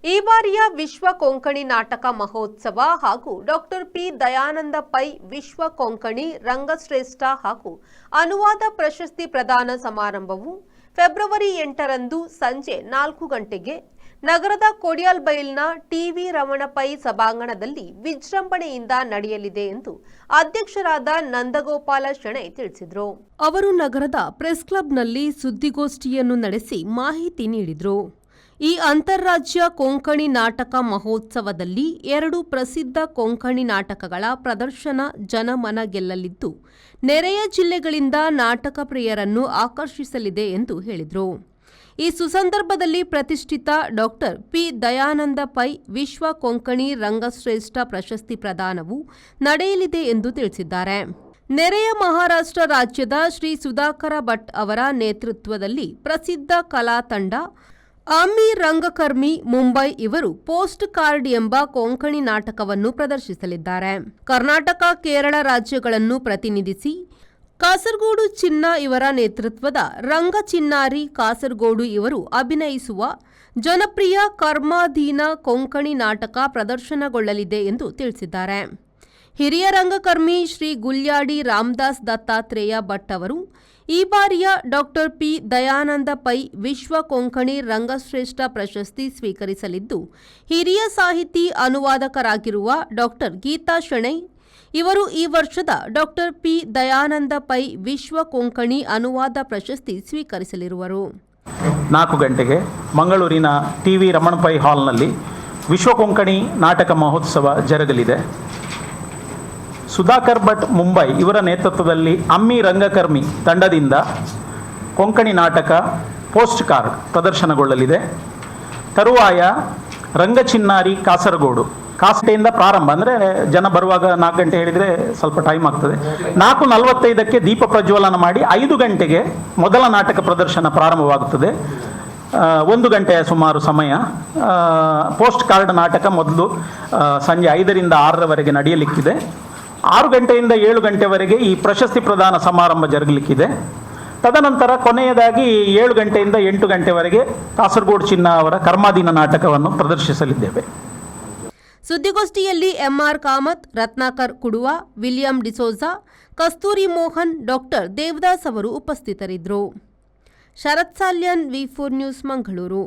ಈ ಬಾರಿಯ ವಿಶ್ವ ಕೊಂಕಣಿ ನಾಟಕ ಮಹೋತ್ಸವ ಹಾಗೂ ಡಾಕ್ಟರ್ ಪಿ ದಯಾನಂದ ಪೈ ವಿಶ್ವ ಕೊಂಕಣಿ ರಂಗಶ್ರೇಷ್ಠ ಹಾಗೂ ಅನುವಾದ ಪ್ರಶಸ್ತಿ ಪ್ರದಾನ ಸಮಾರಂಭವು ಫೆಬ್ರವರಿ 8ರಂದು ಸಂಜೆ 4 ಗಂಟೆಗೆ ನಗರದ ಕೊಡಿಯಾಲ್ಬೈಲ್ನ ಟಿವಿ ರಮಣ ಪೈ ಸಭಾಂಗಣದಲ್ಲಿ ವಿಜೃಂಭಣೆಯಿಂದ ನಡೆಯಲಿದೆ ಎಂದು ಅಧ್ಯಕ್ಷರಾದ ನಂದಗೋಪಾಲ ಶೆಣೈ ತಿಳಿಸಿದರು. ಅವರು ನಗರದ ಪ್ರೆಸ್ ಕ್ಲಬ್ನಲ್ಲಿ ಸುದ್ದಿಗೋಷ್ಠಿಯನ್ನು ನಡೆಸಿ ಮಾಹಿತಿ ನೀಡಿದರು. ಈ ಅಂತಾರಾಜ್ಯ ಕೊಂಕಣಿ ನಾಟಕ ಮಹೋತ್ಸವದಲ್ಲಿ 2 ಪ್ರಸಿದ್ಧ ಕೊಂಕಣಿ ನಾಟಕಗಳ ಪ್ರದರ್ಶನ ಜನಮನ ಗೆಲ್ಲಲಿದ್ದು, ನೆರೆಯ ಜಿಲ್ಲೆಗಳಿಂದ ನಾಟಕ ಪ್ರಿಯರನ್ನು ಆಕರ್ಷಿಸಲಿದೆ ಎಂದು ಹೇಳಿದರು. ಈ ಸುಸಂದರ್ಭದಲ್ಲಿ ಪ್ರತಿಷ್ಠಿತ ಡಾಕ್ಟರ್ ಪಿ ದಯಾನಂದ ಪೈ ವಿಶ್ವ ಕೊಂಕಣಿ ರಂಗಶ್ರೇಷ್ಠ ಪ್ರಶಸ್ತಿ ಪ್ರದಾನವು ನಡೆಯಲಿದೆ ಎಂದು ತಿಳಿಸಿದ್ದಾರೆ. ನೆರೆಯ ಮಹಾರಾಷ್ಟ್ರ ರಾಜ್ಯದ ಶ್ರೀ ಸುಧಾಕರ ಭಟ್ ಅವರ ನೇತೃತ್ವದಲ್ಲಿ ಪ್ರಸಿದ್ಧ ಕಲಾ ತಂಡ ಆಮ್ಮಿ ರಂಗಕರ್ಮಿ ಮುಂಬೈ ಇವರು ಪೋಸ್ಟ್ ಕಾರ್ಡ್ ಎಂಬ ಕೊಂಕಣಿ ನಾಟಕವನ್ನು ಪ್ರದರ್ಶಿಸಲಿದ್ದಾರೆ. ಕರ್ನಾಟಕ, ಕೇರಳ ರಾಜ್ಯಗಳನ್ನು ಪ್ರತಿನಿಧಿಸಿ ಕಾಸರಗೋಡು ಚಿನ್ನ ಇವರ ನೇತೃತ್ವದ ರಂಗ ಚಿನ್ನಾರಿ ಕಾಸರಗೋಡು ಇವರು ಅಭಿನಯಿಸುವ ಜನಪ್ರಿಯ ಕರ್ಮಾಧೀನ ಕೊಂಕಣಿ ನಾಟಕ ಪ್ರದರ್ಶನಗೊಳ್ಳಲಿದೆ ಎಂದು ತಿಳಿಸಿದ್ದಾರೆ. ಹಿರಿಯ ರಂಗಕರ್ಮಿ ಶ್ರೀ ಗುಲ್ಯಾಡಿ ರಾಮದಾಸ್ ದತ್ತಾತ್ರೇಯ ಭಟ್ ಅವರು ಈ ಬಾರಿಯ ಡಾಕ್ಟರ್ ಪಿ ದಯಾನಂದ ಪೈ ವಿಶ್ವ ಕೊಂಕಣಿ ರಂಗಶ್ರೇಷ್ಠ ಪ್ರಶಸ್ತಿ ಸ್ವೀಕರಿಸಲಿದ್ದು, ಹಿರಿಯ ಸಾಹಿತಿ ಅನುವಾದಕರಾಗಿರುವ ಡಾಕ್ಟರ್ ಗೀತಾ ಶೆಣೈ ಇವರು ಈ ವರ್ಷದ ಡಾಕ್ಟರ್ ಪಿ ದಯಾನಂದ ಪೈ ವಿಶ್ವ ಕೊಂಕಣಿ ಅನುವಾದ ಪ್ರಶಸ್ತಿ ಸ್ವೀಕರಿಸಲಿರುವರು. 4 ಗಂಟೆಗೆ ಮಂಗಳೂರಿನ ಟಿವಿ ರಮಣ ಪೈ ಹಾಲ್ನಲ್ಲಿ ವಿಶ್ವ ಕೊಂಕಣಿ ನಾಟಕ ಮಹೋತ್ಸವ ಜರುಗಲಿದೆ. ಸುಧಾಕರ್ ಭಟ್ ಮುಂಬೈ ಇವರ ನೇತೃತ್ವದಲ್ಲಿ ಅಮ್ಮಿ ರಂಗಕರ್ಮಿ ತಂಡದಿಂದ ಕೊಂಕಣಿ ನಾಟಕ ಪೋಸ್ಟ್ ಕಾರ್ಡ್ ಪ್ರದರ್ಶನಗೊಳ್ಳಲಿದೆ. ತರುವಾಯ ರಂಗಚಿನ್ನಾರಿ ಕಾಸರಗೋಡು ಕಾಸಟೆಯಿಂದ ಪ್ರಾರಂಭ, ಅಂದರೆ ಜನ ಬರುವಾಗ 4 ಗಂಟೆ ಹೇಳಿದರೆ ಸ್ವಲ್ಪ ಟೈಮ್ ಆಗ್ತದೆ. 4:45ಕ್ಕೆ ದೀಪ ಪ್ರಜ್ವಲನ ಮಾಡಿ 5 ಗಂಟೆಗೆ ಮೊದಲ ನಾಟಕ ಪ್ರದರ್ಶನ ಪ್ರಾರಂಭವಾಗುತ್ತದೆ. 1 ಗಂಟೆಯ ಸುಮಾರು ಸಮಯ ಪೋಸ್ಟ್ ಕಾರ್ಡ್ ನಾಟಕ ಮೊದಲು ಸಂಜೆ 5ರಿಂದ 6ರವರೆಗೆ ನಡೆಯಲಿಕ್ಕಿದೆ. 6 ಗಂಟೆಯಿಂದ 7 ಗಂಟೆವರೆಗೆ ಈ ಪ್ರಶಸ್ತಿ ಪ್ರದಾನ ಸಮಾರಂಭ ಜರುಗಲಿಕ್ಕಿದೆ. ತದನಂತರ ಕೊನೆಯದಾಗಿ 7 ಗಂಟೆಯಿಂದ 8 ಗಂಟೆವರೆಗೆ ಕಾಸರಗೋಡು ಚಿನ್ನ ಅವರ ಕರ್ಮಾಧೀನ ನಾಟಕವನ್ನು ಪ್ರದರ್ಶಿಸಲಿದ್ದೇವೆ. ಸುದ್ದಿಗೋಷ್ಠಿಯಲ್ಲಿ ಎಂಆರ್ ಕಾಮತ್, ರತ್ನಾಕರ್ ಕುಡುವ, ವಿಲಿಯಂ ಡಿಸೋಜಾ, ಕಸ್ತೂರಿ ಮೋಹನ್, ಡಾಕ್ಟರ್ ದೇವದಾಸ್ ಅವರು ಉಪಸ್ಥಿತರಿದ್ದರು. ಶರತ್ ಸಾಲ್ಯನ್, ವಿ4 ನ್ಯೂಸ್, ಮಂಗಳೂರು.